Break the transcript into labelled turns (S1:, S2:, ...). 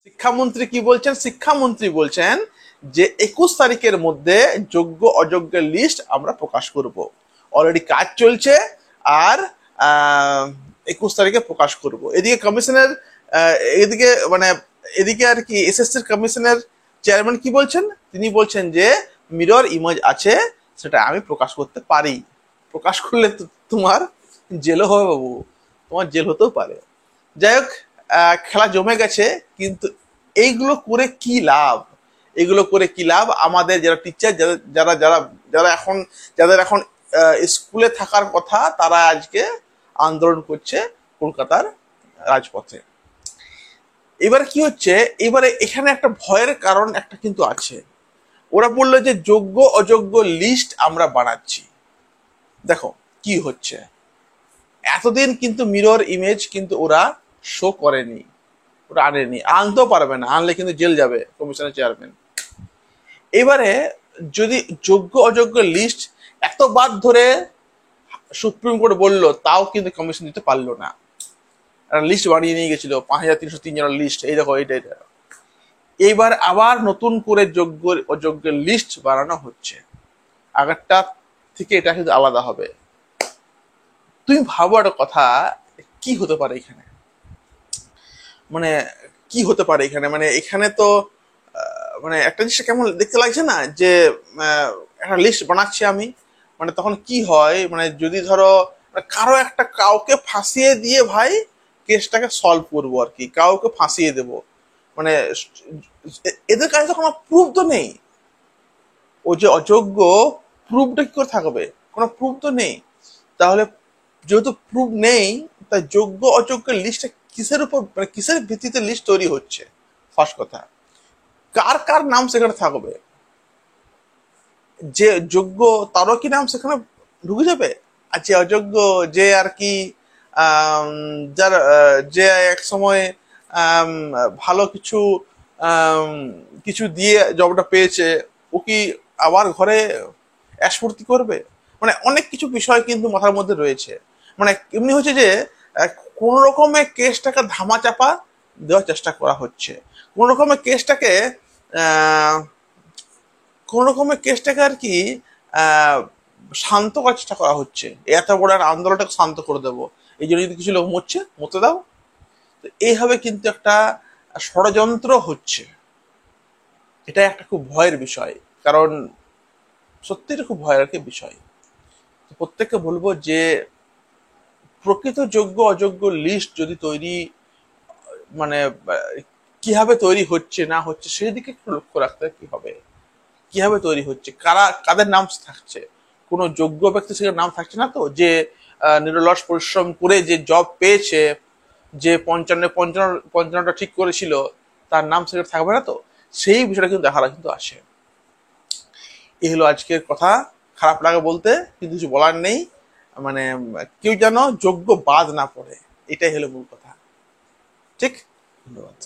S1: শিক্ষামন্ত্রী কি বলছেন? শিক্ষামন্ত্রী বলছেন যে 21 তারিখের মধ্যে যোগ্য অযোগ্যের লিস্ট আমরা প্রকাশ করব। অলরেডি কাজ চলছে, আর 21 তারিখে প্রকাশ করব। এদিকে কমিশনের এদিকে মানে এদিকে আর কি এসএসসির কমিশনের চেয়ারম্যান কি বলছেন? তিনি বলছেন যে মিরর ইমেজ আছে, সেটা আমি প্রকাশ করতে পারি। প্রকাশ করলে তোমার জেলও হবে বাবু, তোমার জেল হতেও পারে। যাই হোক, খেলা জমে গেছে, কিন্তু এইগুলো করে কি লাভ? এগুলো করে কি লাভ? আমাদের যারা টিচার, যারা যারা যারা এখন যাদের এখন স্কুলে থাকার কথা, তারা আজকে আন্দোলন করছে কলকাতার রাজপথে। এবারে কি হচ্ছে, এবারে এখানে একটা ভয়ের কারণ একটা কিন্তু আছে। ওরা বললো যে যোগ্য অযোগ্য লিস্ট আমরা বানাচ্ছি। দেখো কি হচ্ছে, এতদিন কিন্তু মিরর ইমেজ কিন্তু ওরা শো করেনি, ওরা আনেনি, আনতেও পারবে না, আনলে কিন্তু জেল যাবে কমিশনের চেয়ারম্যান। এবারে যদি যোগ্য অযোগ্য লিস্ট এতবার ধরে সুপ্রিম কোর্ট বললো, তাও কিন্তু কমিশন দিতে পারলো না। লিস্ট বানিয়ে নিয়ে গেছিল 5303 জনের লিস্ট, এই দেখো এইটা। এইবার আবার নতুন করে যোগ্য অযোগ্যের লিস্ট বানানো হচ্ছে, আগেরটা থেকে এটা কিন্তু আলাদা হবে। তুমি ভাবো একটা কথা, কি হতে পারে এখানে? মানে কি হতে পারে এখানে? মানে এখানে তো মানে একটা জিনিস কেমন দেখতে লাগছে না, যে একটা লিস্ট বানাচ্ছি আমি, মানে তখন কি হয়, মানে যদি ধরো কারো একটা কাউকে ফাঁসিয়ে দিয়ে ভাই কেসটাকে সলভ করবো আর কি, কাউকে ফাঁসিয়ে দেবো, মানে এদের কাছে তো কোনো প্রুফ তো নেই। ও যে অযোগ্য, প্রুফটা কি করে থাকবে? কোনো প্রুফ তো নেই। তাহলে যেহেতু প্রুফ নেই, তাই যোগ্য অযোগ্য লিস্টটা কিসের উপর, মানে কিসের ভিত্তিতে লিস্ট তৈরি হচ্ছে? ফার্স্ট কথা, কার কার নাম সেখানে থাকবে? যে যোগ্য তারও কি নাম সেখানে ঢুকে যাবে? আর যে অযোগ্য, যে আর কি আম, যার যে এক সময় আম, ভালো কিছু আম, কিছু দিয়ে জবটা পেয়েছে, ও কি আবার ঘরে স্ফূর্তি করবে? মানে অনেক কিছু বিষয় কিন্তু মাথার মধ্যে রয়েছে। মানে এমনি হচ্ছে যে কোন রকমের কেসটাকে ধামাচাপা দেওয়ার চেষ্টা করা হচ্ছে, কোন রকমের কেসটাকে আহ কোন রকমের কেসটাকে আর কি আহ শান্ত করার চেষ্টা করা হচ্ছে। এত বড় একটা আন্দোলনটাকে শান্ত করে দেবো, এই জন্য যদি কিছু লোক মরতে দাও। তো এইভাবে কিন্তু একটা ষড়যন্ত্র হচ্ছে। এটা একটা খুব ভয়ের বিষয়, কারণ সত্যি এটা খুব ভয়ের একটা বিষয়। প্রত্যেককে বলবো যে প্রকৃত যোগ্য অযোগ্য লিস্ট যদি তৈরি, মানে কিভাবে তৈরি হচ্ছে না হচ্ছে সেই দিকে একটু লক্ষ্য রাখতে কি হবে। কিভাবে তৈরি হচ্ছে, কারা কাদের নাম থাকছে? কোনো যোগ্য ব্যক্তি সেখানে নাম থাকছে না তো, যে নিরলস পরিশ্রম করে যে জব পেয়েছে, যে পঞ্চান্নটা ঠিক করেছিল, তার নাম সেখানে থাকবে না তো। সেই বিষয়টা কিন্তু দেখার কিন্তু আসে। এই হলো আজকের কথা। খারাপ লাগে বলতে, কিন্তু কিছু বলার নেই। মানে কেউ যেন যোগ্য বাদ না পড়ে, এটাই হলো মূল কথা। ঠিক, ধন্যবাদ।